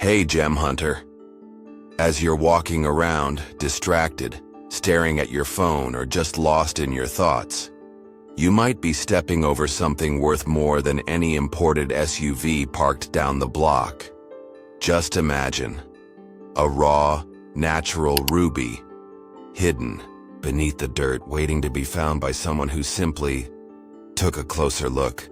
Hey, gem hunter. As you're walking around, distracted, staring at your phone, or just lost in your thoughts, you might be stepping over something worth more than any imported SUV parked down the block. Just imagine a raw, natural ruby, hidden beneath the dirt, waiting to be found by someone who simply took a closer look.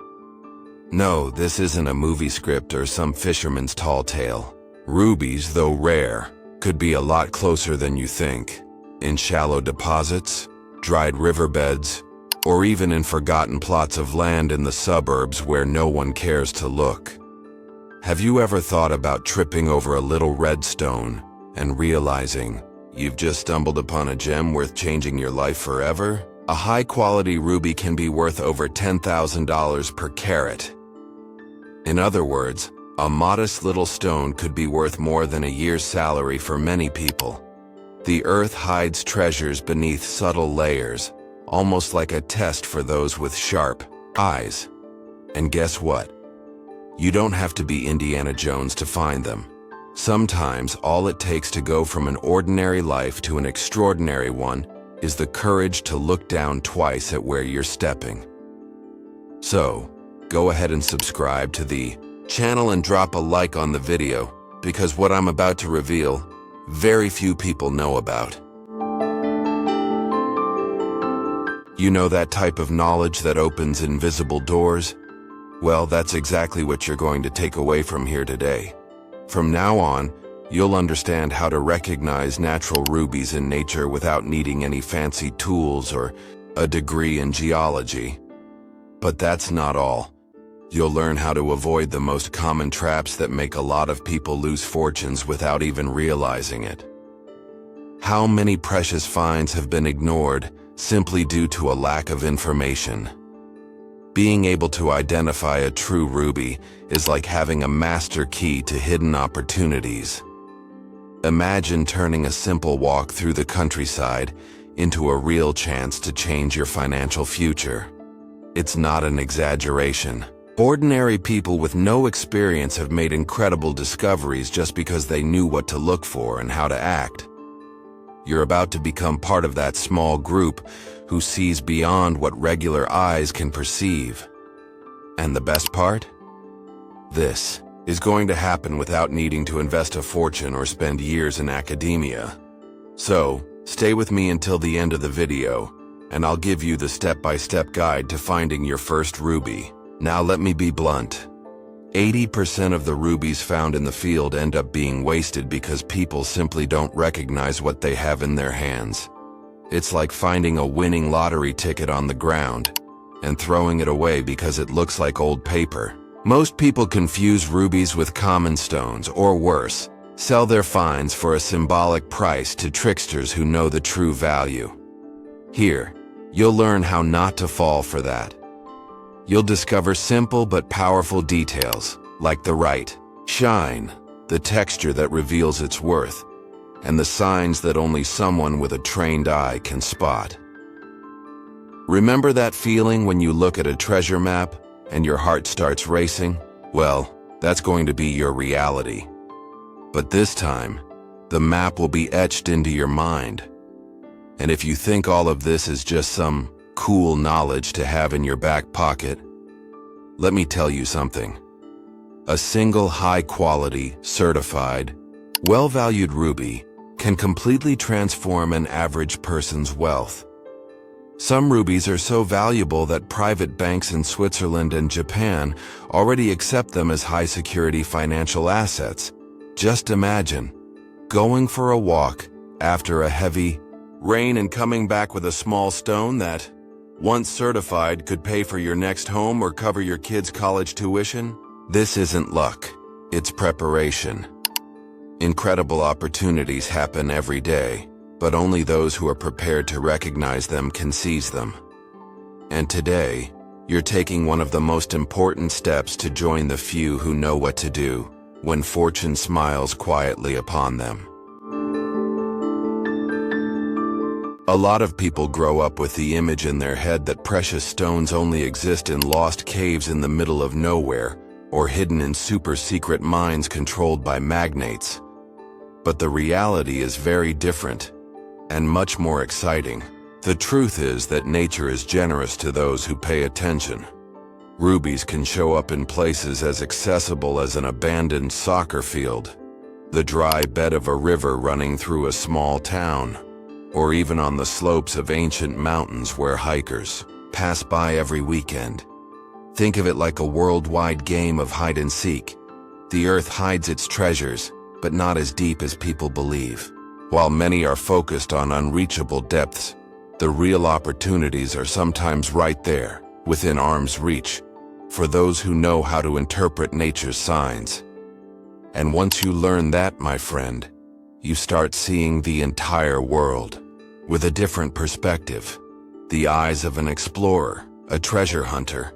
No, this isn't a movie script or some fisherman's tall tale. Rubies, though rare, could be a lot closer than you think. In shallow deposits, dried riverbeds, or even in forgotten plots of land in the suburbs where no one cares to look. Have you ever thought about tripping over a little red stone and realizing you've just stumbled upon a gem worth changing your life forever? A high-quality ruby can be worth over $10,000 per carat. In other words, a modest little stone could be worth more than a year's salary for many people. The earth hides treasures beneath subtle layers, almost like a test for those with sharp eyes. And guess what? You don't have to be Indiana Jones to find them. Sometimes all it takes to go from an ordinary life to an extraordinary one is the courage to look down twice at where you're stepping. So, go ahead and subscribe to the channel and drop a like on the video, because what I'm about to reveal, very few people know about. You know that type of knowledge that opens invisible doors? Well, that's exactly what you're going to take away from here today. From now on, you'll understand how to recognize natural rubies in nature without needing any fancy tools or a degree in geology. But that's not all. You'll learn how to avoid the most common traps that make a lot of people lose fortunes without even realizing it. How many precious finds have been ignored simply due to a lack of information? Being able to identify a true ruby is like having a master key to hidden opportunities. Imagine turning a simple walk through the countryside into a real chance to change your financial future. It's not an exaggeration. Ordinary people with no experience have made incredible discoveries just because they knew what to look for and how to act. You're about to become part of that small group who sees beyond what regular eyes can perceive. And the best part? This is going to happen without needing to invest a fortune or spend years in academia. So, stay with me until the end of the video, and I'll give you the step-by-step guide to finding your first ruby. Now let me be blunt. 80% of the rubies found in the field end up being wasted because people simply don't recognize what they have in their hands. It's like finding a winning lottery ticket on the ground and throwing it away because it looks like old paper. Most people confuse rubies with common stones, or worse, sell their finds for a symbolic price to tricksters who know the true value. Here, you'll learn how not to fall for that. You'll discover simple but powerful details, like the right shine, the texture that reveals its worth, and the signs that only someone with a trained eye can spot. Remember that feeling when you look at a treasure map and your heart starts racing? Well, that's going to be your reality. But this time, the map will be etched into your mind. And if you think all of this is just some cool knowledge to have in your back pocket, let me tell you something. A single high-quality, certified, well-valued ruby can completely transform an average person's wealth. Some rubies are so valuable that private banks in Switzerland and Japan already accept them as high-security financial assets. Just imagine going for a walk after a heavy rain and coming back with a small stone that, once certified, could pay for your next home or cover your kids' college tuition. This isn't luck, it's preparation. Incredible opportunities happen every day, but only those who are prepared to recognize them can seize them. And today, you're taking one of the most important steps to join the few who know what to do when fortune smiles quietly upon them. A lot of people grow up with the image in their head that precious stones only exist in lost caves in the middle of nowhere, or hidden in super-secret mines controlled by magnates. But the reality is very different, and much more exciting. The truth is that nature is generous to those who pay attention. Rubies can show up in places as accessible as an abandoned soccer field, the dry bed of a river running through a small town, or even on the slopes of ancient mountains where hikers pass by every weekend. Think of it like a worldwide game of hide and seek. The earth hides its treasures, but not as deep as people believe. While many are focused on unreachable depths, the real opportunities are sometimes right there, within arm's reach, for those who know how to interpret nature's signs. And once you learn that, my friend, you start seeing the entire world with a different perspective. The eyes of an explorer, a treasure hunter.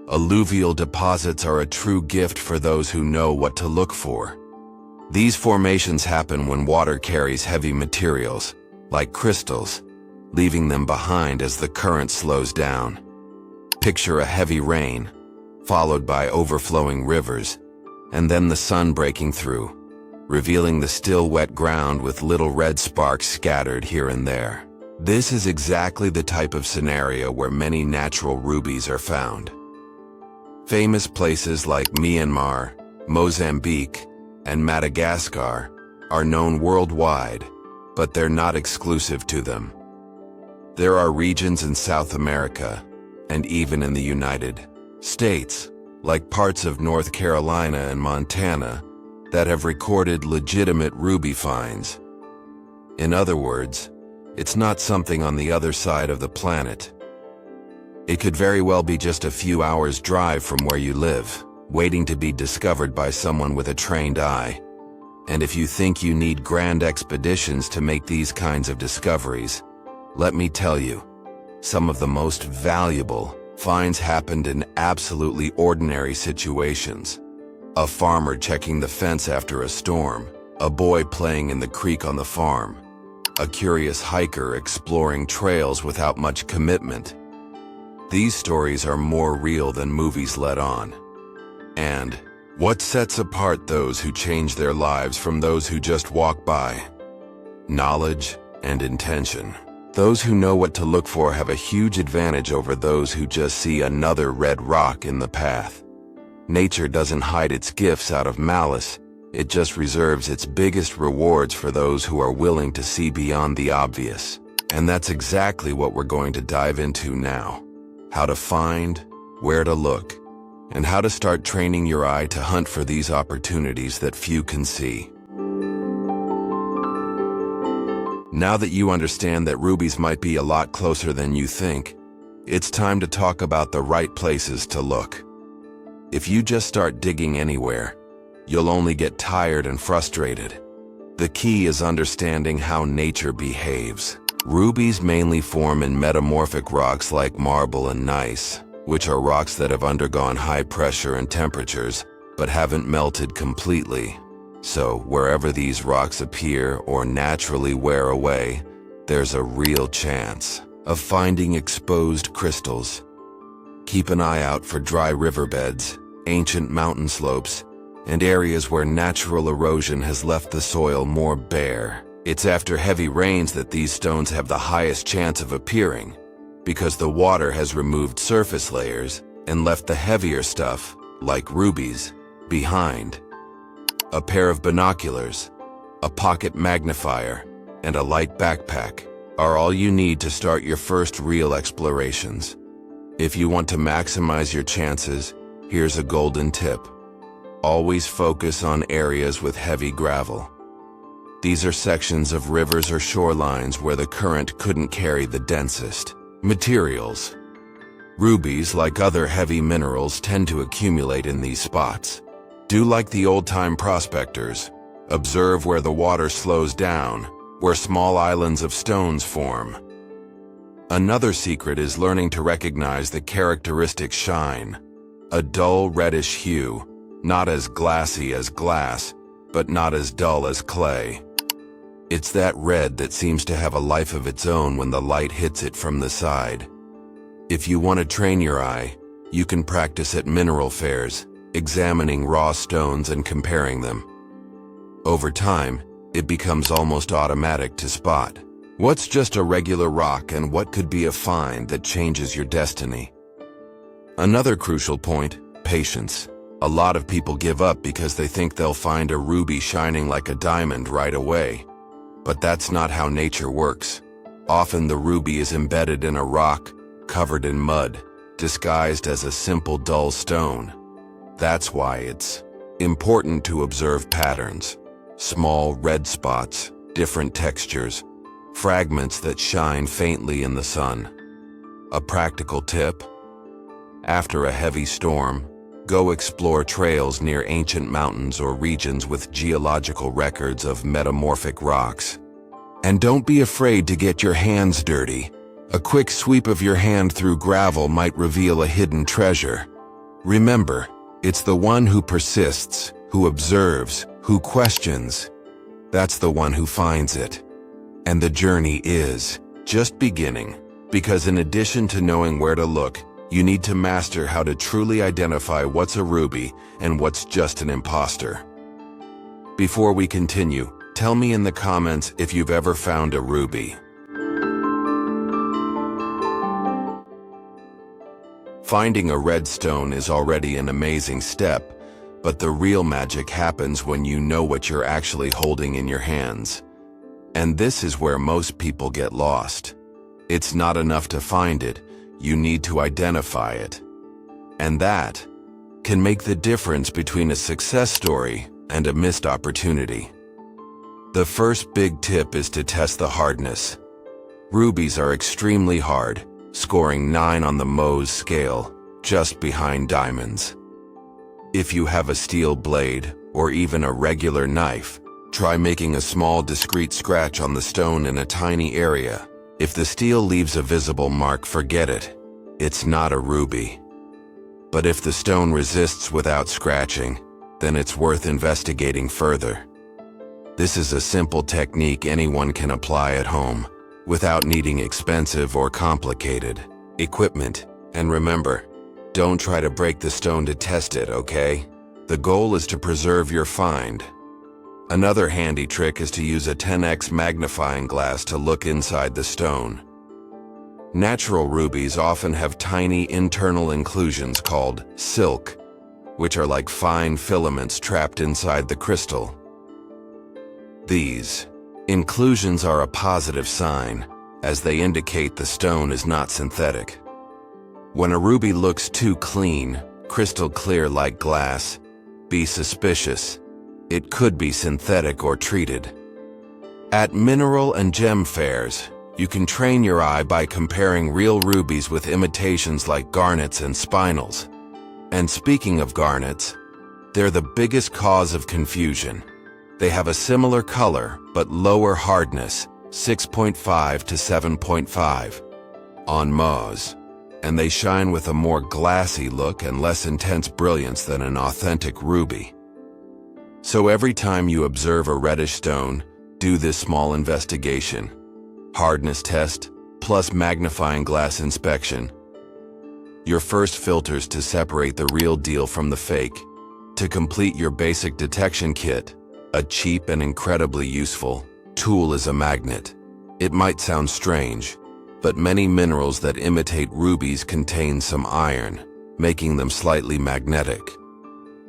Alluvial deposits are a true gift for those who know what to look for. These formations happen when water carries heavy materials, like crystals, leaving them behind as the current slows down. Picture a heavy rain, followed by overflowing rivers, and then the sun breaking through, revealing the still wet ground with little red sparks scattered here and there. This is exactly the type of scenario where many natural rubies are found. Famous places like Myanmar, Mozambique, and Madagascar are known worldwide, but they're not exclusive to them. There are regions in South America, and even in the United States, like parts of North Carolina and Montana, that have recorded legitimate ruby finds. In other words, it's not something on the other side of the planet. It could very well be just a few hours' drive from where you live, waiting to be discovered by someone with a trained eye. And if you think you need grand expeditions to make these kinds of discoveries, let me tell you, some of the most valuable finds happened in absolutely ordinary situations. A farmer checking the fence after a storm, a boy playing in the creek on the farm, a curious hiker exploring trails without much commitment. These stories are more real than movies let on. And what sets apart those who change their lives from those who just walk by? Knowledge and intention. Those who know what to look for have a huge advantage over those who just see another red rock in the path. Nature doesn't hide its gifts out of malice. It just reserves its biggest rewards for those who are willing to see beyond the obvious. And that's exactly what we're going to dive into now. How to find, where to look, and how to start training your eye to hunt for these opportunities that few can see. Now that you understand that rubies might be a lot closer than you think, it's time to talk about the right places to look. If you just start digging anywhere, you'll only get tired and frustrated. The key is understanding how nature behaves. Rubies mainly form in metamorphic rocks like marble and gneiss, which are rocks that have undergone high pressure and temperatures, but haven't melted completely. So wherever these rocks appear or naturally wear away, there's a real chance of finding exposed crystals. Keep an eye out for dry riverbeds, ancient mountain slopes, and areas where natural erosion has left the soil more bare. It's after heavy rains that these stones have the highest chance of appearing, because the water has removed surface layers and left the heavier stuff, like rubies, behind. A pair of binoculars, a pocket magnifier, and a light backpack are all you need to start your first real explorations. If you want to maximize your chances, here's a golden tip. Always focus on areas with heavy gravel. These are sections of rivers or shorelines where the current couldn't carry the densest materials. Rubies, like other heavy minerals, tend to accumulate in these spots. Do like the old-time prospectors. Observe where the water slows down, where small islands of stones form. Another secret is learning to recognize the characteristic shine. A dull reddish hue, not as glassy as glass, but not as dull as clay. It's that red that seems to have a life of its own when the light hits it from the side. If you want to train your eye, you can practice at mineral fairs, examining raw stones and comparing them. Over time, it becomes almost automatic to spot what's just a regular rock and what could be a find that changes your destiny. Another crucial point, patience. A lot of people give up because they think they'll find a ruby shining like a diamond right away. But that's not how nature works. Often the ruby is embedded in a rock, covered in mud, disguised as a simple dull stone. That's why it's important to observe patterns, small red spots, different textures, fragments that shine faintly in the sun. A practical tip: after a heavy storm, go explore trails near ancient mountains or regions with geological records of metamorphic rocks. And don't be afraid to get your hands dirty. A quick sweep of your hand through gravel might reveal a hidden treasure. Remember, it's the one who persists, who observes, who questions. That's the one who finds it. And the journey is just beginning, because in addition to knowing where to look, you need to master how to truly identify what's a ruby and what's just an imposter. Before we continue, tell me in the comments if you've ever found a ruby. Finding a red stone is already an amazing step, but the real magic happens when you know what you're actually holding in your hands. And this is where most people get lost. It's not enough to find it. You need to identify it. And that can make the difference between a success story and a missed opportunity. The first big tip is to test the hardness. Rubies are extremely hard, scoring 9 on the Mohs scale, just behind diamonds. If you have a steel blade, or even a regular knife, try making a small discreet scratch on the stone in a tiny area. If the steel leaves a visible mark, forget it. It's not a ruby. But if the stone resists without scratching, then it's worth investigating further. This is a simple technique anyone can apply at home, without needing expensive or complicated equipment. And remember, don't try to break the stone to test it, okay? The goal is to preserve your find. Another handy trick is to use a 10x magnifying glass to look inside the stone. Natural rubies often have tiny internal inclusions called silk, which are like fine filaments trapped inside the crystal. These inclusions are a positive sign, as they indicate the stone is not synthetic. When a ruby looks too clean, crystal clear like glass, be suspicious. It could be synthetic or treated. At mineral and gem fairs, you can train your eye by comparing real rubies with imitations like garnets and spinels. And speaking of garnets, they're the biggest cause of confusion. They have a similar color, but lower hardness, 6.5 to 7.5, on Mohs, and they shine with a more glassy look and less intense brilliance than an authentic ruby. So every time you observe a reddish stone, do this small investigation. Hardness test, plus magnifying glass inspection. Your first filters to separate the real deal from the fake. To complete your basic detection kit, a cheap and incredibly useful tool is a magnet. It might sound strange, but many minerals that imitate rubies contain some iron, making them slightly magnetic.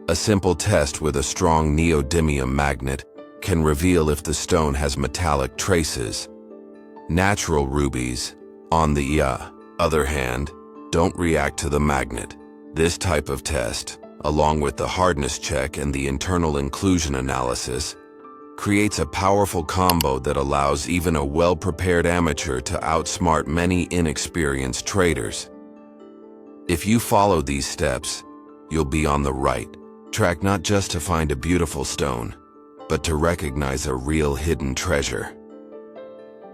A simple test with a strong neodymium magnet can reveal if the stone has metallic traces. Natural rubies, on the other hand, don't react to the magnet. This type of test, along with the hardness check and the internal inclusion analysis, creates a powerful combo that allows even a well-prepared amateur to outsmart many inexperienced traders. If you follow these steps, you'll be on the right track, not just to find a beautiful stone, but to recognize a real hidden treasure.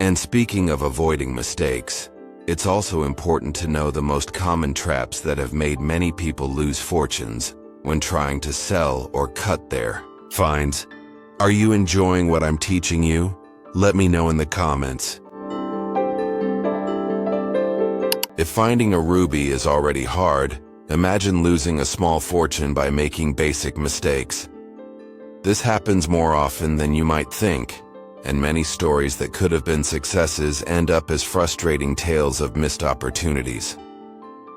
And speaking of avoiding mistakes, it's also important to know the most common traps that have made many people lose fortunes when trying to sell or cut their finds. Are you enjoying what I'm teaching you? Let me know in the comments. If finding a ruby is already hard, Imagine losing a small fortune by making basic mistakes. This happens more often than you might think, and many stories that could have been successes end up as frustrating tales of missed opportunities.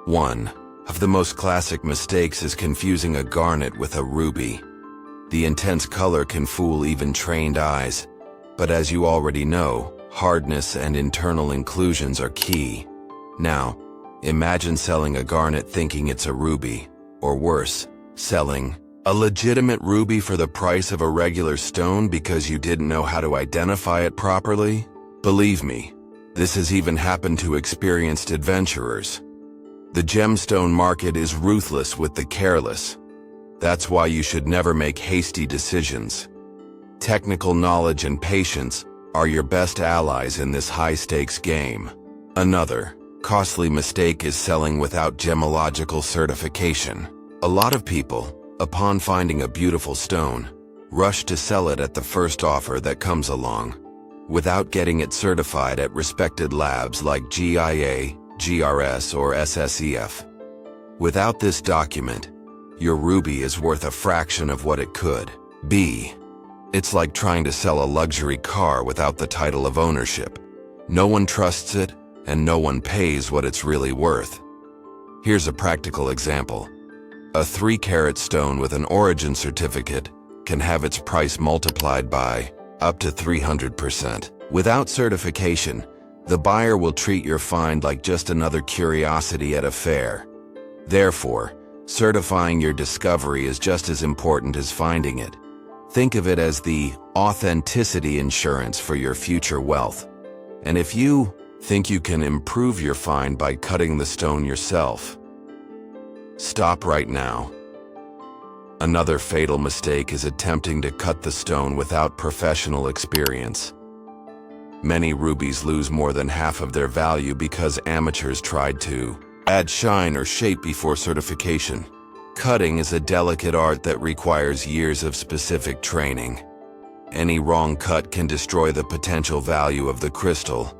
One of the most classic mistakes is confusing a garnet with a ruby. The intense color can fool even trained eyes, but as you already know, hardness and internal inclusions are key. Now, imagine selling a garnet thinking it's a ruby, or worse, selling a legitimate ruby for the price of a regular stone because you didn't know how to identify it properly. Believe me, this has even happened to experienced adventurers. The gemstone market is ruthless with the careless. That's why you should never make hasty decisions. Technical knowledge and patience are your best allies in this high-stakes game. Another costly mistake is selling without gemological certification. A lot of people, upon finding a beautiful stone, rush to sell it at the first offer that comes along, without getting it certified at respected labs like GIA, GRS, or SSEF. Without this document, your ruby is worth a fraction of what it could be. It's like trying to sell a luxury car without the title of ownership. No one trusts it, and no one pays what it's really worth. Here's a practical example. A 3-carat stone with an origin certificate can have its price multiplied by up to 300%. Without certification, the buyer will treat your find like just another curiosity at a fair. Therefore, certifying your discovery is just as important as finding it. Think of it as the authenticity insurance for your future wealth. And if you think you can improve your find by cutting the stone yourself, stop right now. Another fatal mistake is attempting to cut the stone without professional experience. Many rubies lose more than half of their value because amateurs tried to add shine or shape before certification. Cutting is a delicate art that requires years of specific training. Any wrong cut can destroy the potential value of the crystal.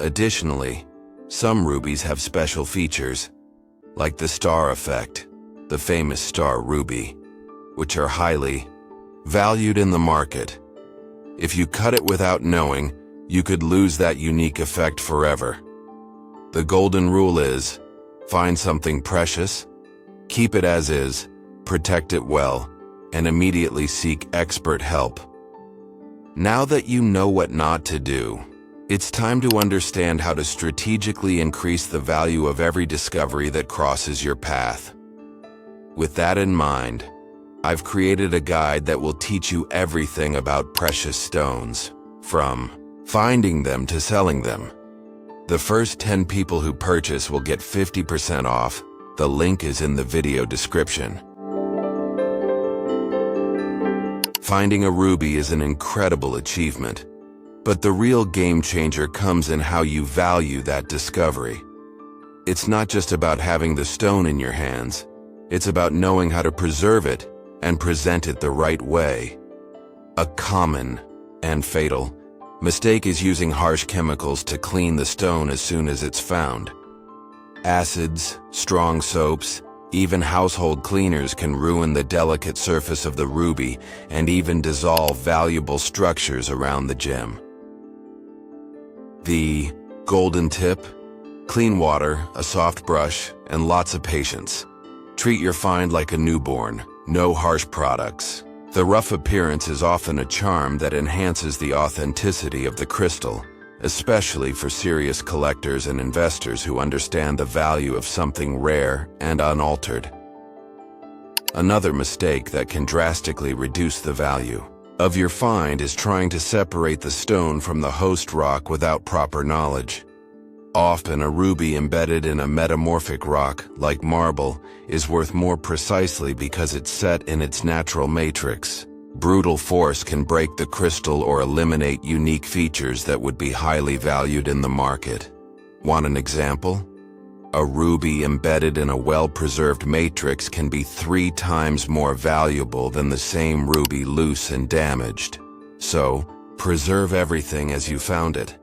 Additionally, some rubies have special features, like the star effect, the famous star ruby, which are highly valued in the market. If you cut it without knowing, you could lose that unique effect forever. The golden rule is, find something precious, keep it as is, protect it well, and immediately seek expert help. Now that you know what not to do, it's time to understand how to strategically increase the value of every discovery that crosses your path. With that in mind, I've created a guide that will teach you everything about precious stones, from finding them to selling them. The first 10 people who purchase will get 50% off. The link is in the video description. Finding a ruby is an incredible achievement, but the real game changer comes in how you value that discovery. It's not just about having the stone in your hands, it's about knowing how to preserve it and present it the right way. A common and fatal mistake is using harsh chemicals to clean the stone as soon as it's found. Acids, strong soaps, even household cleaners can ruin the delicate surface of the ruby and even dissolve valuable structures around the gem. The golden tip: clean water, a soft brush, and lots of patience. Treat your find like a newborn, no harsh products. The rough appearance is often a charm that enhances the authenticity of the crystal, especially for serious collectors and investors who understand the value of something rare and unaltered. Another mistake that can drastically reduce the value of your find is trying to separate the stone from the host rock without proper knowledge. Often a ruby embedded in a metamorphic rock, like marble, is worth more precisely because it's set in its natural matrix. Brutal force can break the crystal or eliminate unique features that would be highly valued in the market. Want an example? A ruby embedded in a well-preserved matrix can be 3 times more valuable than the same ruby loose and damaged. So, preserve everything as you found it.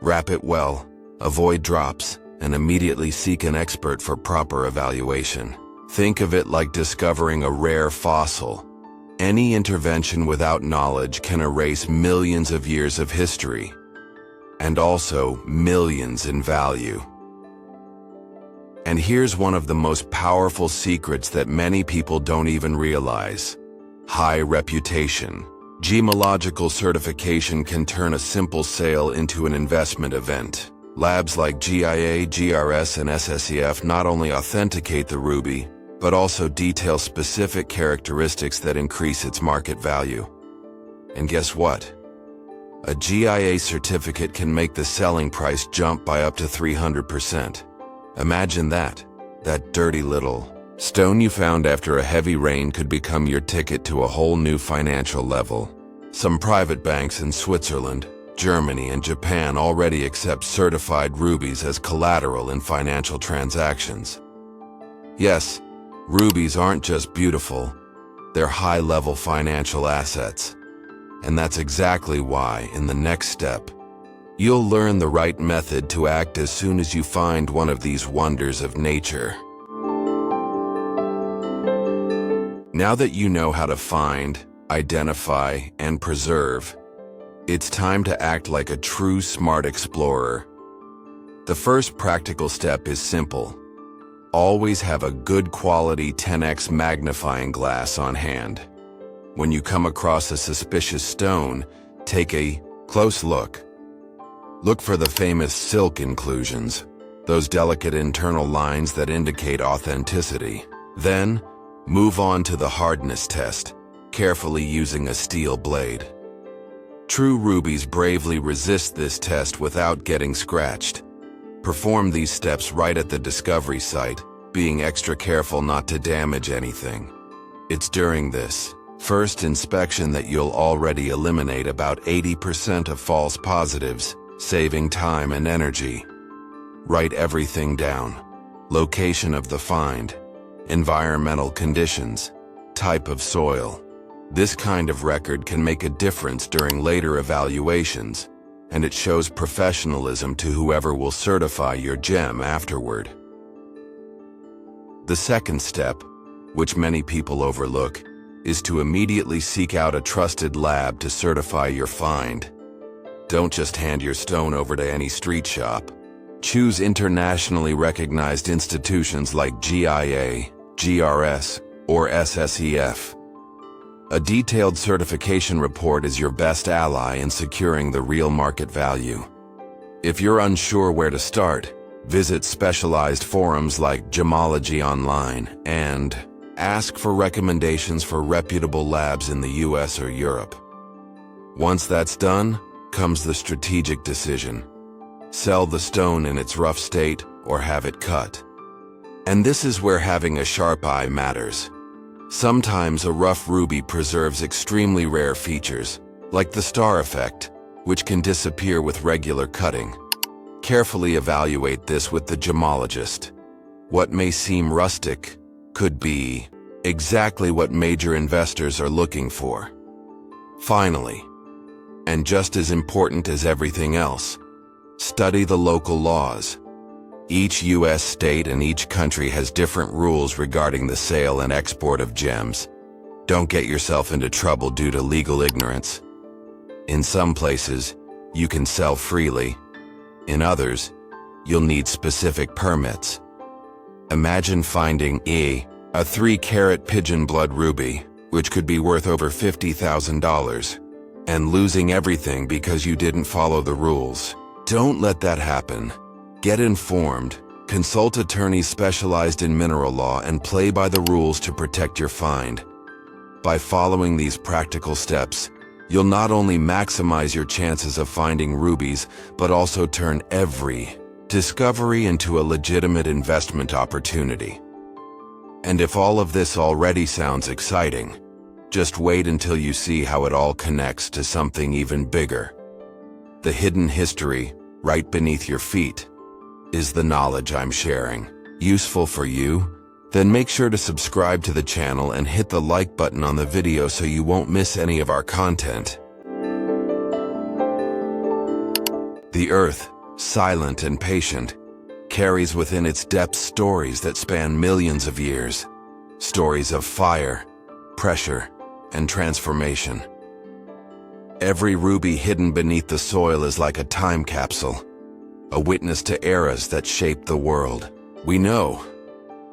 Wrap it well, avoid drops, and immediately seek an expert for proper evaluation. Think of it like discovering a rare fossil. Any intervention without knowledge can erase millions of years of history, and also millions in value. And here's one of the most powerful secrets that many people don't even realize: high reputation. Gemological certification can turn a simple sale into an investment event. Labs like GIA, GRS, and SSEF not only authenticate the ruby, but also detail specific characteristics that increase its market value. And guess what? A GIA certificate can make the selling price jump by up to 300%. Imagine that. That dirty little stone you found after a heavy rain could become your ticket to a whole new financial level. Some private banks in Switzerland, Germany, and Japan already accept certified rubies as collateral in financial transactions. Yes, rubies aren't just beautiful, they're high-level financial assets. And that's exactly why, in the next step, you'll learn the right method to act as soon as you find one of these wonders of nature. Now that you know how to find, identify, and preserve, it's time to act like a true smart explorer. The first practical step is simple. Always have a good quality 10x magnifying glass on hand. When you come across a suspicious stone, take a close look. Look for the famous silk inclusions, those delicate internal lines that indicate authenticity. Then, move on to the hardness test, carefully using a steel blade. True rubies bravely resist this test without getting scratched. Perform these steps right at the discovery site, being extra careful not to damage anything. It's during this first inspection that you'll already eliminate about 80% of false positives, saving time and energy. Write everything down: location of the find, environmental conditions, type of soil. This kind of record can make a difference during later evaluations, and it shows professionalism to whoever will certify your gem afterward. The second step, which many people overlook, is to immediately seek out a trusted lab to certify your find. Don't just hand your stone over to any street shop. Choose internationally recognized institutions like GIA, GRS, or SSEF. A detailed certification report is your best ally in securing the real market value. If you're unsure where to start, visit specialized forums like Gemology Online and ask for recommendations for reputable labs in the US or Europe. Once that's done, comes the strategic decision: sell the stone in its rough state or have it cut. And this is where having a sharp eye matters. Sometimes a rough ruby preserves extremely rare features, like the star effect, which can disappear with regular cutting. Carefully evaluate this with the gemologist. What may seem rustic could be exactly what major investors are looking for. Finally, and just as important as everything else, study the local laws. Each US state and each country has different rules regarding the sale and export of gems. Don't get yourself into trouble due to legal ignorance. In some places, you can sell freely. In others, you'll need specific permits. Imagine finding a 3-carat pigeon blood ruby, which could be worth over $50,000, and losing everything because you didn't follow the rules. Don't let that happen. Get informed, consult attorneys specialized in mineral law, and play by the rules to protect your find. By following these practical steps, you'll not only maximize your chances of finding rubies, but also turn every discovery into a legitimate investment opportunity. And if all of this already sounds exciting, just wait until you see how it all connects to something even bigger. The hidden history, right beneath your feet, is the knowledge I'm sharing. Useful for you? Then make sure to subscribe to the channel and hit the like button on the video so you won't miss any of our content. The earth, silent and patient, carries within its depths stories that span millions of years. Stories of fire, pressure, and transformation. Every ruby hidden beneath the soil is like a time capsule, a witness to eras that shaped the world. We know,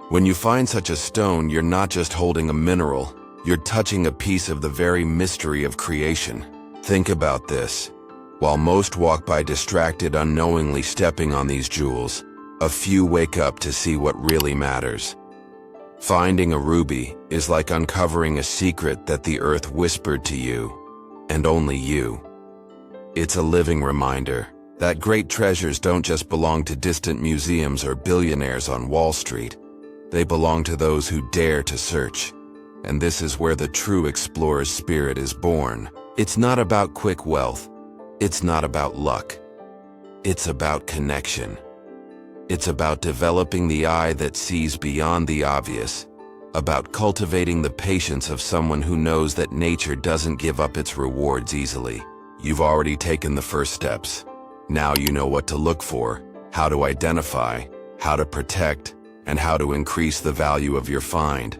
when you find such a stone, you're not just holding a mineral, you're touching a piece of the very mystery of creation. Think about this. While most walk by distracted, unknowingly stepping on these jewels, a few wake up to see what really matters. Finding a ruby is like uncovering a secret that the earth whispered to you, and only you. It's a living reminder that great treasures don't just belong to distant museums or billionaires on Wall Street. They belong to those who dare to search. And this is where the true explorer's spirit is born. It's not about quick wealth. It's not about luck. It's about connection. It's about developing the eye that sees beyond the obvious, about cultivating the patience of someone who knows that nature doesn't give up its rewards easily. You've already taken the first steps. Now you know what to look for, how to identify, how to protect, and how to increase the value of your find.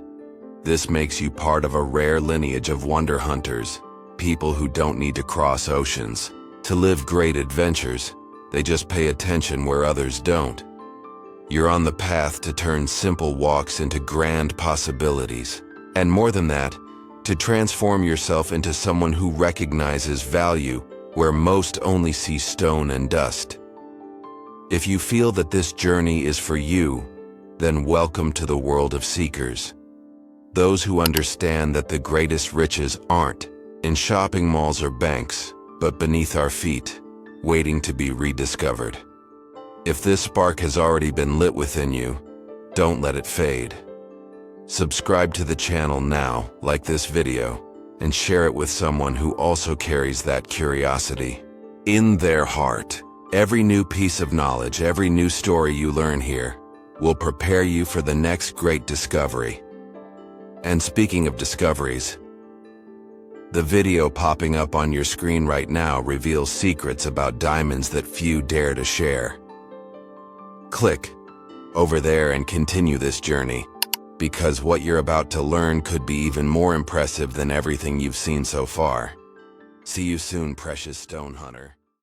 This makes you part of a rare lineage of wonder hunters, people who don't need to cross oceans to live great adventures. They just pay attention where others don't. You're on the path to turn simple walks into grand possibilities. And more than that, to transform yourself into someone who recognizes value where most only see stone and dust. If you feel that this journey is for you, then welcome to the world of seekers. Those who understand that the greatest riches aren't in shopping malls or banks, but beneath our feet, waiting to be rediscovered. If this spark has already been lit within you, don't let it fade. Subscribe to the channel now, like this video, and share it with someone who also carries that curiosity in their heart. Every new piece of knowledge, every new story you learn here, will prepare you for the next great discovery. And speaking of discoveries, the video popping up on your screen right now reveals secrets about diamonds that few dare to share. Click over there and continue this journey, because what you're about to learn could be even more impressive than everything you've seen so far. See you soon, precious stone hunter.